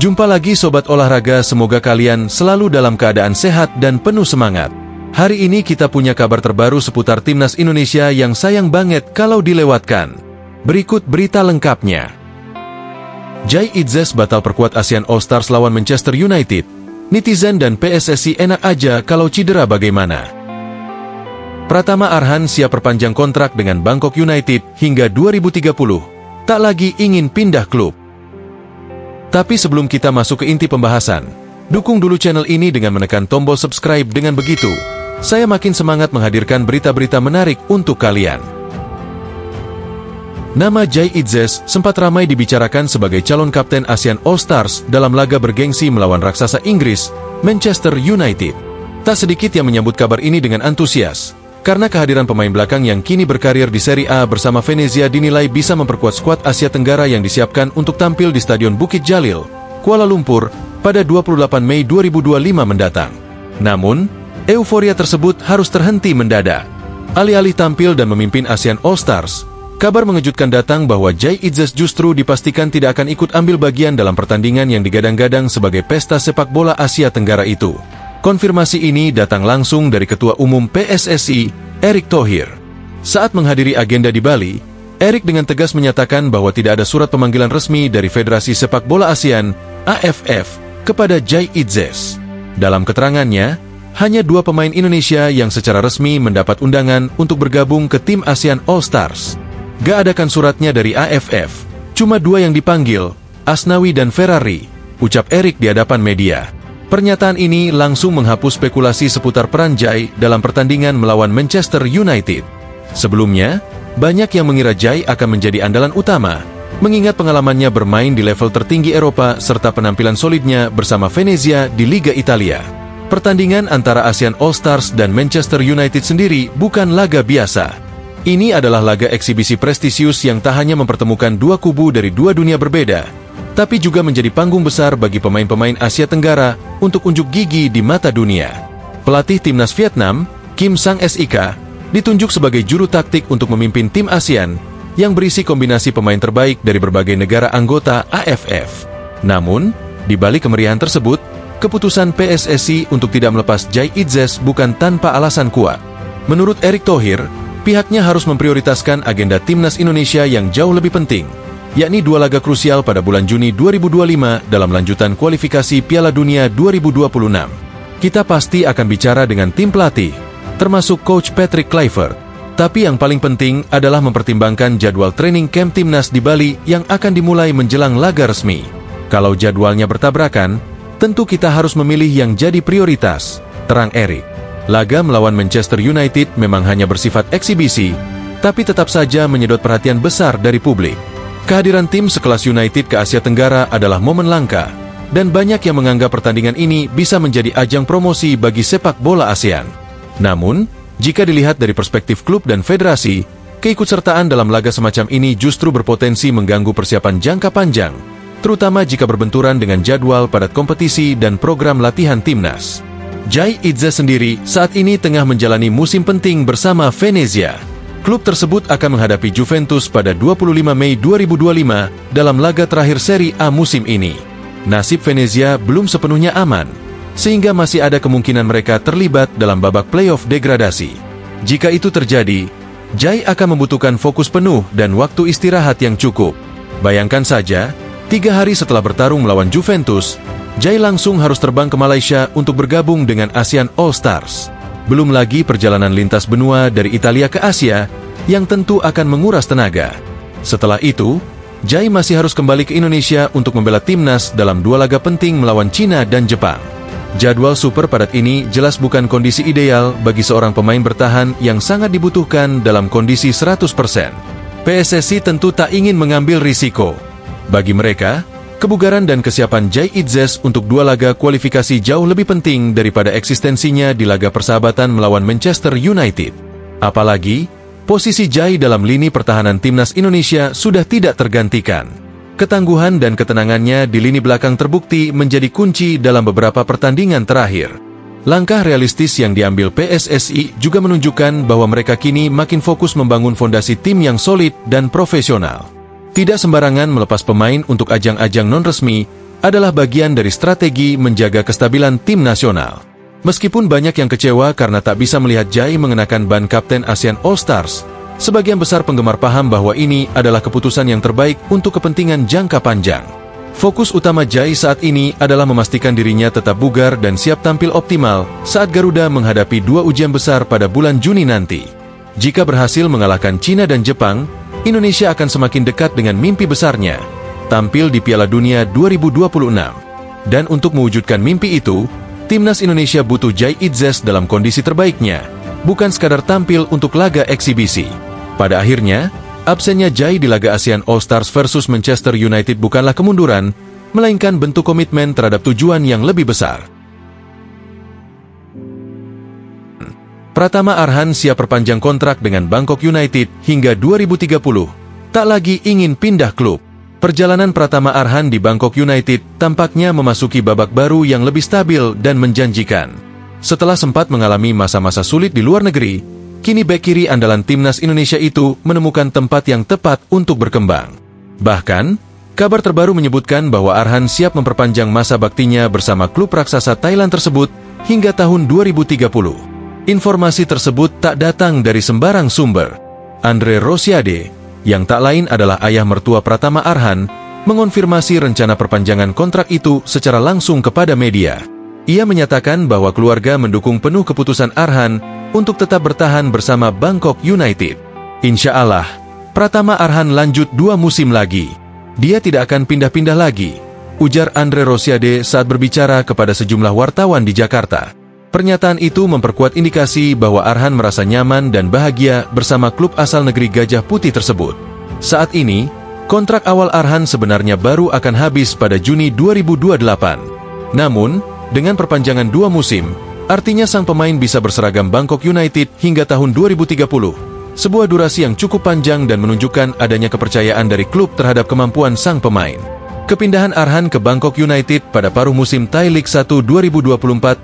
Jumpa lagi Sobat Olahraga, semoga kalian selalu dalam keadaan sehat dan penuh semangat. Hari ini kita punya kabar terbaru seputar Timnas Indonesia yang sayang banget kalau dilewatkan. Berikut berita lengkapnya. Jai Idzes batal perkuat ASEAN All Stars lawan Manchester United. Netizen dan PSSI enak aja kalau cedera bagaimana. Pratama Arhan siap perpanjang kontrak dengan Bangkok United hingga 2030. Tak lagi ingin pindah klub. Tapi sebelum kita masuk ke inti pembahasan, dukung dulu channel ini dengan menekan tombol subscribe. Dengan begitu, saya makin semangat menghadirkan berita-berita menarik untuk kalian. Nama Jai Idzes sempat ramai dibicarakan sebagai calon kapten ASEAN All Stars dalam laga bergengsi melawan raksasa Inggris, Manchester United. Tak sedikit yang menyambut kabar ini dengan antusias, karena kehadiran pemain belakang yang kini berkarir di Serie A bersama Venezia dinilai bisa memperkuat skuad Asia Tenggara yang disiapkan untuk tampil di Stadion Bukit Jalil, Kuala Lumpur, pada 28 Mei 2025 mendatang. Namun, euforia tersebut harus terhenti mendadak. Alih-alih tampil dan memimpin ASEAN All Stars, kabar mengejutkan datang bahwa Jai Idzes justru dipastikan tidak akan ikut ambil bagian dalam pertandingan yang digadang-gadang sebagai pesta sepak bola Asia Tenggara itu. Konfirmasi ini datang langsung dari Ketua Umum PSSI, Erick Thohir. Saat menghadiri agenda di Bali, Erick dengan tegas menyatakan bahwa tidak ada surat pemanggilan resmi dari Federasi Sepak Bola ASEAN, AFF, kepada Jai Idzes. Dalam keterangannya, hanya 2 pemain Indonesia yang secara resmi mendapat undangan untuk bergabung ke tim ASEAN All Stars. Gak adakan suratnya dari AFF, cuma 2 yang dipanggil, Asnawi dan Ferrari, ucap Erick di hadapan media. Pernyataan ini langsung menghapus spekulasi seputar peran Jai dalam pertandingan melawan Manchester United. Sebelumnya, banyak yang mengira Jai akan menjadi andalan utama, mengingat pengalamannya bermain di level tertinggi Eropa serta penampilan solidnya bersama Venezia di Liga Italia. Pertandingan antara ASEAN All Stars dan Manchester United sendiri bukan laga biasa. Ini adalah laga eksibisi prestisius yang tak hanya mempertemukan 2 kubu dari 2 dunia berbeda, tapi juga menjadi panggung besar bagi pemain-pemain Asia Tenggara untuk unjuk gigi di mata dunia. Pelatih Timnas Vietnam, Kim Sang-sik, ditunjuk sebagai juru taktik untuk memimpin tim ASEAN yang berisi kombinasi pemain terbaik dari berbagai negara anggota AFF. Namun, di balik kemeriahan tersebut, keputusan PSSI untuk tidak melepas Jai Idzes bukan tanpa alasan kuat. Menurut Erick Thohir, pihaknya harus memprioritaskan agenda Timnas Indonesia yang jauh lebih penting, yakni 2 laga krusial pada bulan Juni 2025 dalam lanjutan kualifikasi Piala Dunia 2026. Kita pasti akan bicara dengan tim pelatih, termasuk Coach Patrick Kluivert. Tapi yang paling penting adalah mempertimbangkan jadwal training camp Timnas di Bali yang akan dimulai menjelang laga resmi. Kalau jadwalnya bertabrakan, tentu kita harus memilih yang jadi prioritas, terang Erick. Laga melawan Manchester United memang hanya bersifat eksibisi, tapi tetap saja menyedot perhatian besar dari publik. Kehadiran tim sekelas United ke Asia Tenggara adalah momen langka, dan banyak yang menganggap pertandingan ini bisa menjadi ajang promosi bagi sepak bola ASEAN. Namun, jika dilihat dari perspektif klub dan federasi, keikutsertaan dalam laga semacam ini justru berpotensi mengganggu persiapan jangka panjang, terutama jika berbenturan dengan jadwal padat kompetisi dan program latihan timnas. Jai Idzes sendiri saat ini tengah menjalani musim penting bersama Venezia. Klub tersebut akan menghadapi Juventus pada 25 Mei 2025 dalam laga terakhir Serie A musim ini. Nasib Venezia belum sepenuhnya aman, sehingga masih ada kemungkinan mereka terlibat dalam babak playoff degradasi. Jika itu terjadi, Jai akan membutuhkan fokus penuh dan waktu istirahat yang cukup. Bayangkan saja, 3 hari setelah bertarung melawan Juventus, Jai langsung harus terbang ke Malaysia untuk bergabung dengan ASEAN All Stars. Belum lagi perjalanan lintas benua dari Italia ke Asia, yang tentu akan menguras tenaga. Setelah itu, Jai masih harus kembali ke Indonesia untuk membela timnas dalam 2 laga penting melawan Cina dan Jepang. Jadwal super padat ini jelas bukan kondisi ideal bagi seorang pemain bertahan yang sangat dibutuhkan dalam kondisi 100%. PSSI tentu tak ingin mengambil risiko. Bagi mereka, kebugaran dan kesiapan Jai Idzes untuk 2 laga kualifikasi jauh lebih penting daripada eksistensinya di laga persahabatan melawan Manchester United. Apalagi, posisi Jai dalam lini pertahanan Timnas Indonesia sudah tidak tergantikan. Ketangguhan dan ketenangannya di lini belakang terbukti menjadi kunci dalam beberapa pertandingan terakhir. Langkah realistis yang diambil PSSI juga menunjukkan bahwa mereka kini makin fokus membangun fondasi tim yang solid dan profesional. Tidak sembarangan melepas pemain untuk ajang-ajang non-resmi adalah bagian dari strategi menjaga kestabilan tim nasional. Meskipun banyak yang kecewa karena tak bisa melihat Jai mengenakan ban Kapten ASEAN All-Stars, sebagian besar penggemar paham bahwa ini adalah keputusan yang terbaik untuk kepentingan jangka panjang. Fokus utama Jai saat ini adalah memastikan dirinya tetap bugar dan siap tampil optimal saat Garuda menghadapi 2 ujian besar pada bulan Juni nanti. Jika berhasil mengalahkan China dan Jepang, Indonesia akan semakin dekat dengan mimpi besarnya, tampil di Piala Dunia 2026. Dan untuk mewujudkan mimpi itu, Timnas Indonesia butuh Jai Itzes dalam kondisi terbaiknya, bukan sekadar tampil untuk laga eksibisi. Pada akhirnya, absennya Jai di laga ASEAN All-Stars versus Manchester United bukanlah kemunduran, melainkan bentuk komitmen terhadap tujuan yang lebih besar. Pratama Arhan siap perpanjang kontrak dengan Bangkok United hingga 2030, tak lagi ingin pindah klub. Perjalanan Pratama Arhan di Bangkok United tampaknya memasuki babak baru yang lebih stabil dan menjanjikan. Setelah sempat mengalami masa-masa sulit di luar negeri, kini bek kiri andalan Timnas Indonesia itu menemukan tempat yang tepat untuk berkembang. Bahkan, kabar terbaru menyebutkan bahwa Arhan siap memperpanjang masa baktinya bersama klub raksasa Thailand tersebut hingga tahun 2030. Informasi tersebut tak datang dari sembarang sumber. Andre Rosiade, yang tak lain adalah ayah mertua Pratama Arhan, mengonfirmasi rencana perpanjangan kontrak itu secara langsung kepada media. Ia menyatakan bahwa keluarga mendukung penuh keputusan Arhan untuk tetap bertahan bersama Bangkok United. Insya Allah, Pratama Arhan lanjut 2 musim lagi. Dia tidak akan pindah-pindah lagi, ujar Andre Rosiade saat berbicara kepada sejumlah wartawan di Jakarta. Pernyataan itu memperkuat indikasi bahwa Arhan merasa nyaman dan bahagia bersama klub asal negeri Gajah Putih tersebut. Saat ini, kontrak awal Arhan sebenarnya baru akan habis pada Juni 2028. Namun, dengan perpanjangan 2 musim, artinya sang pemain bisa berseragam Bangkok United hingga tahun 2030. Sebuah durasi yang cukup panjang dan menunjukkan adanya kepercayaan dari klub terhadap kemampuan sang pemain. Kepindahan Arhan ke Bangkok United pada paruh musim Thai League 1 2024-2025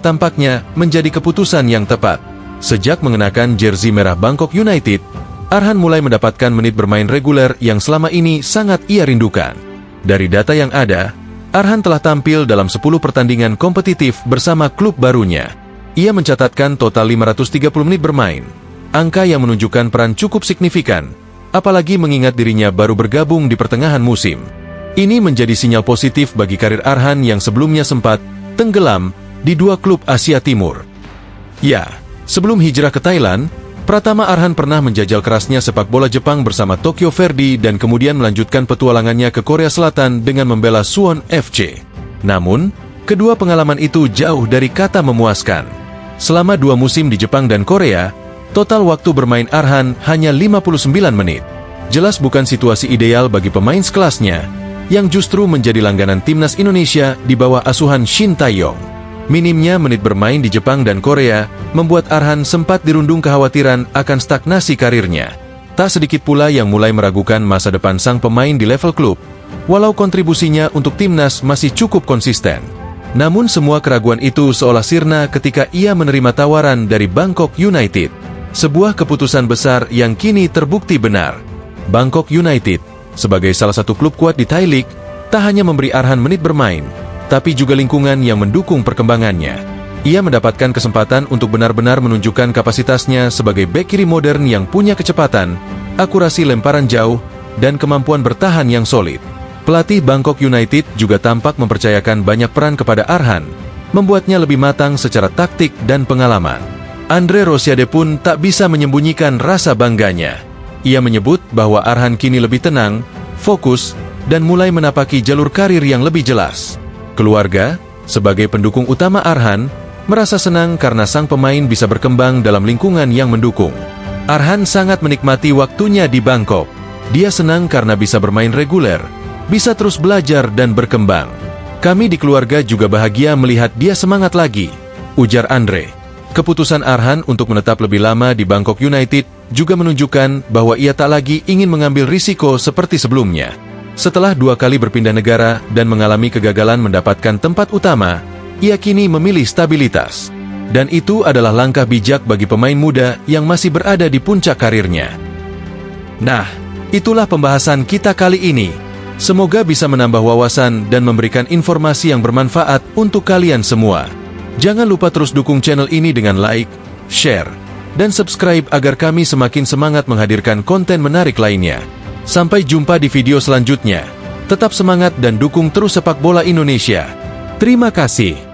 tampaknya menjadi keputusan yang tepat. Sejak mengenakan jersey merah Bangkok United, Arhan mulai mendapatkan menit bermain reguler yang selama ini sangat ia rindukan. Dari data yang ada, Arhan telah tampil dalam 10 pertandingan kompetitif bersama klub barunya. Ia mencatatkan total 530 menit bermain, angka yang menunjukkan peran cukup signifikan, apalagi mengingat dirinya baru bergabung di pertengahan musim. Ini menjadi sinyal positif bagi karir Arhan yang sebelumnya sempat tenggelam di 2 klub Asia Timur. Ya, sebelum hijrah ke Thailand, Pratama Arhan pernah menjajal kerasnya sepak bola Jepang bersama Tokyo Verdy dan kemudian melanjutkan petualangannya ke Korea Selatan dengan membela Suwon FC. Namun, kedua pengalaman itu jauh dari kata memuaskan. Selama 2 musim di Jepang dan Korea, total waktu bermain Arhan hanya 59 menit. Jelas bukan situasi ideal bagi pemain sekelasnya, yang justru menjadi langganan Timnas Indonesia di bawah asuhan Shin Tae-yong. Minimnya menit bermain di Jepang dan Korea membuat Arhan sempat dirundung kekhawatiran akan stagnasi karirnya. Tak sedikit pula yang mulai meragukan masa depan sang pemain di level klub, walau kontribusinya untuk Timnas masih cukup konsisten. Namun semua keraguan itu seolah sirna ketika ia menerima tawaran dari Bangkok United. Sebuah keputusan besar yang kini terbukti benar. Bangkok United, sebagai salah satu klub kuat di Thai League, tak hanya memberi Arhan menit bermain, tapi juga lingkungan yang mendukung perkembangannya. Ia mendapatkan kesempatan untuk benar-benar menunjukkan kapasitasnya sebagai bek kiri modern yang punya kecepatan, akurasi lemparan jauh, dan kemampuan bertahan yang solid. Pelatih Bangkok United juga tampak mempercayakan banyak peran kepada Arhan, membuatnya lebih matang secara taktik dan pengalaman. Andre Rosiade pun tak bisa menyembunyikan rasa bangganya. Ia menyebut bahwa Arhan kini lebih tenang, fokus, dan mulai menapaki jalur karir yang lebih jelas. Keluarga, sebagai pendukung utama Arhan, merasa senang karena sang pemain bisa berkembang dalam lingkungan yang mendukung. Arhan sangat menikmati waktunya di Bangkok. Dia senang karena bisa bermain reguler, bisa terus belajar dan berkembang. Kami di keluarga juga bahagia melihat dia semangat lagi, ujar Andre. Keputusan Arhan untuk menetap lebih lama di Bangkok United juga menunjukkan bahwa ia tak lagi ingin mengambil risiko seperti sebelumnya. Setelah 2 kali berpindah negara dan mengalami kegagalan mendapatkan tempat utama, ia kini memilih stabilitas. Dan itu adalah langkah bijak bagi pemain muda yang masih berada di puncak karirnya. Nah, itulah pembahasan kita kali ini. Semoga bisa menambah wawasan dan memberikan informasi yang bermanfaat untuk kalian semua. Jangan lupa terus dukung channel ini dengan like, share, dan subscribe agar kami semakin semangat menghadirkan konten menarik lainnya. Sampai jumpa di video selanjutnya. Tetap semangat dan dukung terus sepak bola Indonesia. Terima kasih.